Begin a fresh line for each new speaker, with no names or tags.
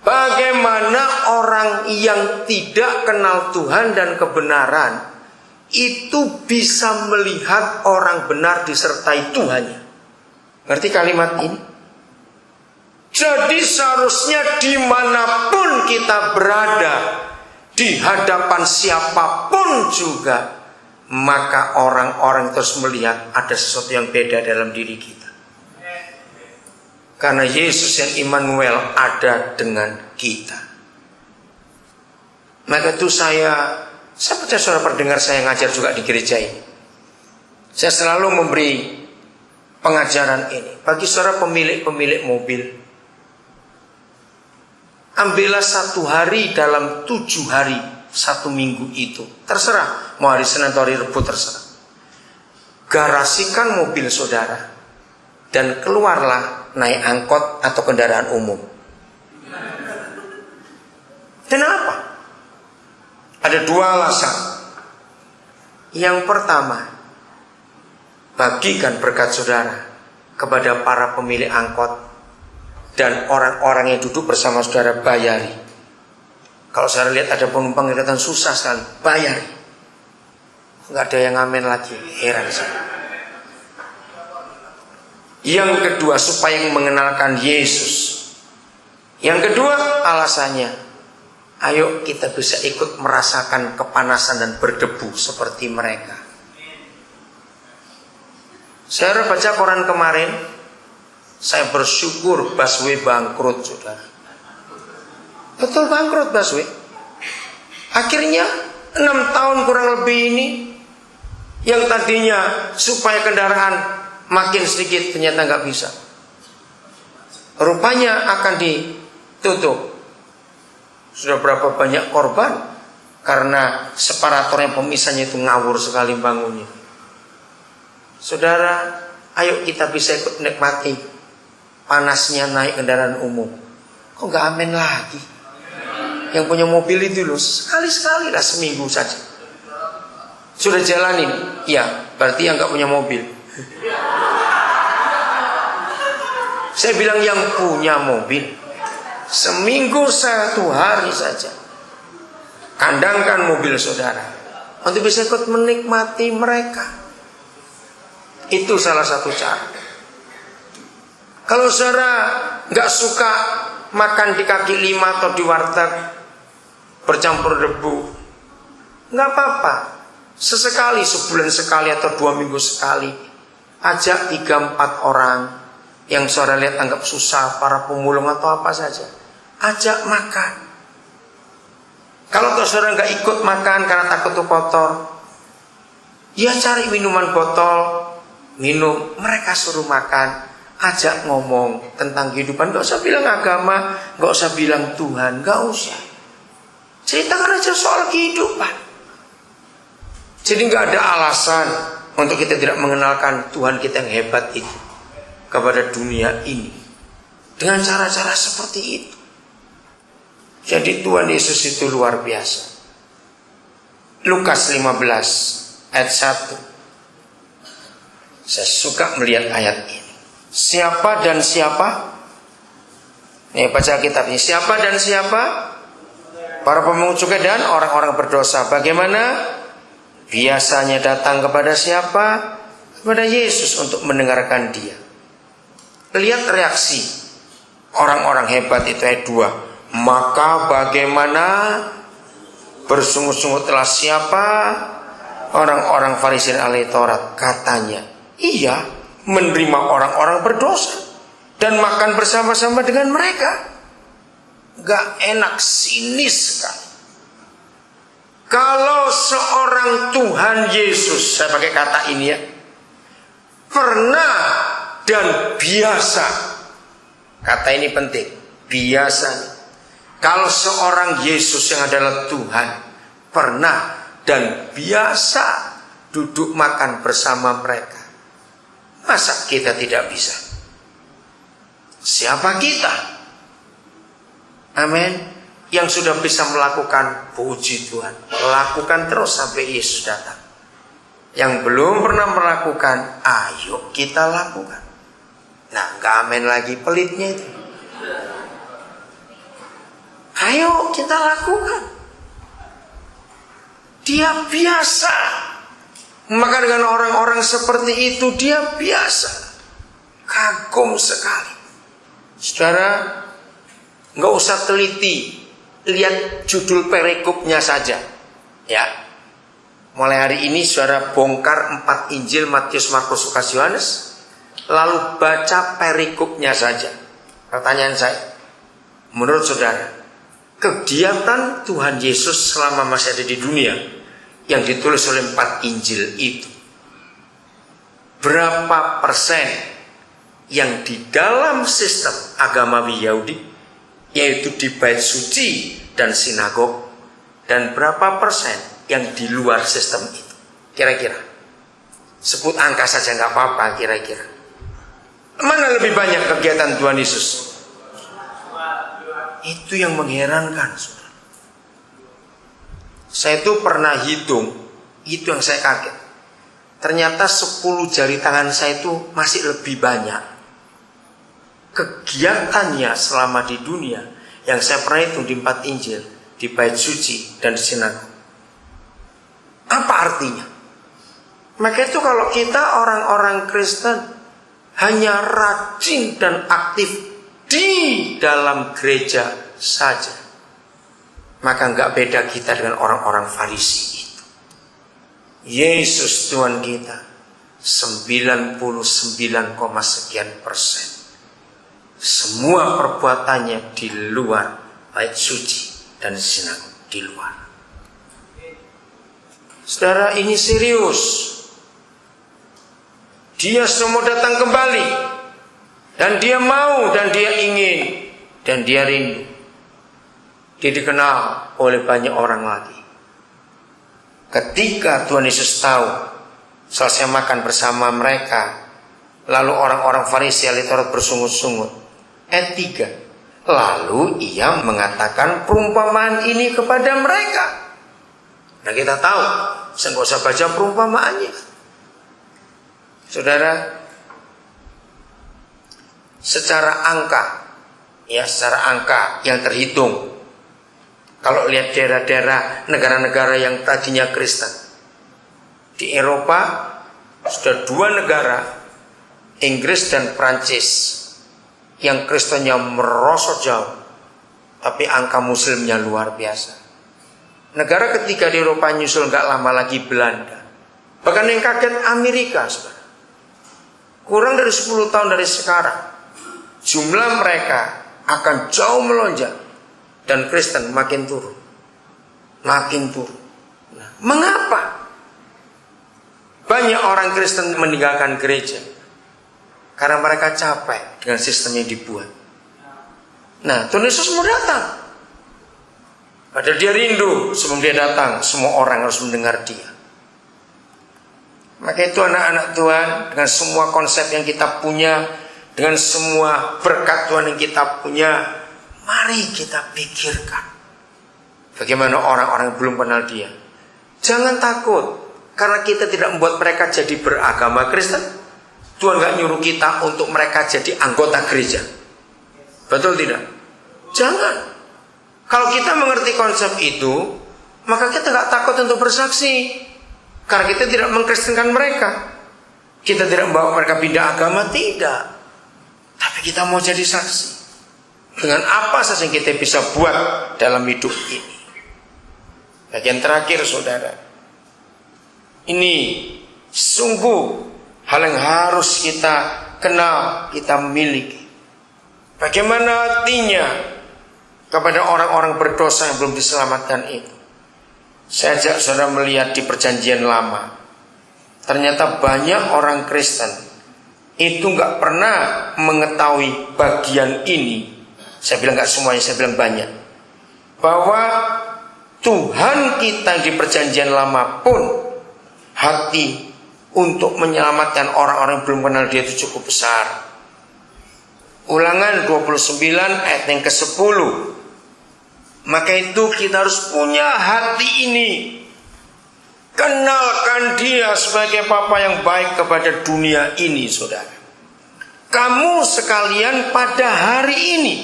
Bagaimana orang yang tidak kenal Tuhan dan kebenaran itu bisa melihat orang benar disertai Tuhannya? Ngerti kalimat ini? Jadi seharusnya dimanapun kita berada, di hadapan siapapun juga, maka orang-orang terus melihat ada sesuatu yang beda dalam diri kita. Karena Yesus yang Immanuel ada dengan kita. Maka itu saya percaya saudara pendengar saya ngajar juga di gereja ini. Saya selalu memberi pengajaran ini bagi saudara pemilik mobil. Ambillah 1 hari dalam 7 hari 1 minggu itu. Terserah, mau hari Senin atau hari Rabu terserah. Garasikan mobil saudara dan keluarlah naik angkot atau kendaraan umum. Kenapa? Ada 2 alasan. Yang pertama, bagikan berkat saudara kepada para pemilik angkot dan orang-orang yang duduk bersama saudara, bayari. Kalau saudara lihat ada penumpang yang datang susah sekali, bayari. Nggak ada yang ngamen lagi, heran saya. Yang kedua, supaya mengenalkan Yesus. Yang kedua alasannya, ayo kita bisa ikut merasakan kepanasan dan berdebu seperti mereka. Saya baca koran kemarin, saya bersyukur busway bangkrut, saudara. Betul bangkrut busway. Akhirnya 6 tahun kurang lebih ini, yang tadinya supaya kendaraan makin sedikit ternyata nggak bisa. Rupanya akan ditutup. Sudah berapa banyak korban karena separator yang pemisahnya itu ngawur sekali bangunnya. Saudara, ayo kita bisa ikut menikmati panasnya naik kendaraan umum. Kok nggak amin lagi? Yang punya mobil itu loh, sekali-sekali lah, seminggu saja. Sudah jalanin? Ya, berarti yang nggak punya mobil. Saya bilang yang punya mobil, seminggu 1 hari saja kandangkan mobil saudara untuk bisa ikut menikmati mereka. Itu salah satu cara. Kalau saudara nggak suka makan di kaki 5 atau di warteg bercampur debu, nggak apa-apa. Sesekali, sebulan sekali atau 2 minggu sekali, ajak 3-4 orang yang saudara lihat anggap susah, para pemulung atau apa saja, ajak makan. Kalau saudara nggak ikut makan karena takut tuh kotor, ya cari minuman botol, minum, mereka suruh makan, ajak ngomong tentang kehidupan. Nggak usah bilang agama, nggak usah bilang Tuhan, nggak usah. Ceritakan aja soal kehidupan. Jadi nggak ada alasan untuk kita tidak mengenalkan Tuhan kita yang hebat itu kepada dunia ini dengan cara-cara seperti itu. Jadi Tuhan Yesus itu luar biasa. Lukas 15 ayat 1. Saya suka melihat ayat ini. Siapa dan siapa? Nih baca kitabnya. Siapa dan siapa? Para pemungut cukai dan orang-orang berdosa. Bagaimana? Biasanya datang kepada siapa? Kepada Yesus untuk mendengarkan dia. Lihat reaksi orang-orang hebat itu ayat 2. Maka bagaimana? Bersungut-sungutlah siapa? Orang-orang Farisi dan ahli Taurat. Katanya, iya, menerima orang-orang berdosa dan makan bersama-sama dengan mereka. Gak enak, sinis kan? Kalau seorang Tuhan Yesus, saya pakai kata ini ya, pernah dan biasa, kata ini penting, biasa. Kalau seorang Yesus yang adalah Tuhan pernah dan biasa duduk makan bersama mereka, masa kita tidak bisa? Siapa kita? Amin. Yang sudah bisa melakukan, puji Tuhan, lakukan terus sampai Yesus datang. Yang belum pernah melakukan, ayo kita lakukan. Nah, gak amin lagi pelitnya itu. Ayo kita lakukan. Dia biasa. Maka dengan orang-orang seperti itu dia biasa. Kagum sekali. Saudara, nggak usah teliti, lihat judul perikopnya saja. Ya, mulai hari ini saudara bongkar 4 Injil Matius, Markus, Lukas, Yohanes, lalu baca perikopnya saja. Pertanyaan saya, menurut saudara, kegiatan Tuhan Yesus selama masih ada di dunia yang ditulis oleh 4 Injil itu, berapa persen yang di dalam sistem agama Yahudi, yaitu di bait suci dan sinagog, dan berapa persen yang di luar sistem itu? Kira-kira sebut angka saja nggak apa-apa. Kira-kira mana lebih banyak kegiatan Tuhan Yesus? Itu yang mengherankan, saudara. Saya itu pernah hitung, itu yang saya kaget. Ternyata 10 jari tangan saya itu masih lebih banyak kegiatannya selama di dunia yang saya pernah hitung di 4 Injil, di bait suci dan di sinagog. Apa artinya? Maka itu kalau kita orang-orang Kristen hanya rajin dan aktif di dalam gereja saja, maka nggak beda kita dengan orang-orang Farisi itu. Yesus Tuhan kita 99, sekian persen semua perbuatannya di luar bait suci dan sinagog, di luar. Saudara, ini serius. Dia semua datang kembali, dan dia mau, dan dia ingin, dan dia rindu. Dia dikenal oleh banyak orang lagi. Ketika Tuhan Yesus tahu, selesai makan bersama mereka, lalu orang-orang Farisi ahli Taurat bersungut-sungut. Ayat 3, lalu ia mengatakan perumpamaan ini kepada mereka. Nah, kita tahu, saya nggak usah baca perumpamaannya. Saudara, secara angka yang terhitung, kalau lihat daerah-daerah negara-negara yang tadinya Kristen di Eropa, sudah 2 negara, Inggris dan Prancis, yang Kristennya merosot jauh, tapi angka Muslimnya luar biasa. Negara ketiga di Eropa nyusul nggak lama lagi Belanda. Bahkan yang kaget Amerika, saudara. Kurang dari 10 tahun dari sekarang, jumlah mereka akan jauh melonjak dan Kristen makin turun. Nah, mengapa? Banyak orang Kristen meninggalkan gereja karena mereka capek dengan sistem yang dibuat. Nah, Tuhan Yesus mau datang. Padahal dia rindu sebelum dia datang, semua orang harus mendengar dia. Maka itu anak-anak Tuhan, dengan semua konsep yang kita punya, dengan semua berkat Tuhan yang kita punya, mari kita pikirkan bagaimana orang-orang yang belum kenal dia. Jangan takut karena kita tidak membuat mereka jadi beragama Kristen. Tuhan gak nyuruh kita untuk mereka jadi anggota gereja. Betul tidak? Jangan. Kalau kita mengerti konsep itu, maka kita gak takut untuk bersaksi. Karena kita tidak mengkristenkan mereka. Kita tidak membawa mereka pindah agama, tidak. Tapi kita mau jadi saksi. Dengan apa saja yang kita bisa buat dalam hidup ini. Bagian terakhir, saudara. Ini sungguh hal yang harus kita kenal, kita miliki. Bagaimana artinya kepada orang-orang berdosa yang belum diselamatkan itu? Saya ajak saudara melihat di Perjanjian Lama. Ternyata banyak orang Kristen itu nggak pernah mengetahui bagian ini. Saya bilang nggak semuanya, saya bilang banyak. Bahwa Tuhan kita di Perjanjian Lama pun hati untuk menyelamatkan orang-orang yang belum kenal dia itu cukup besar. Ulangan 29 ayat yang ke-10. Maka itu kita harus punya hati ini. Kenalkan dia sebagai Bapa yang baik kepada dunia ini, saudara. Kamu sekalian pada hari ini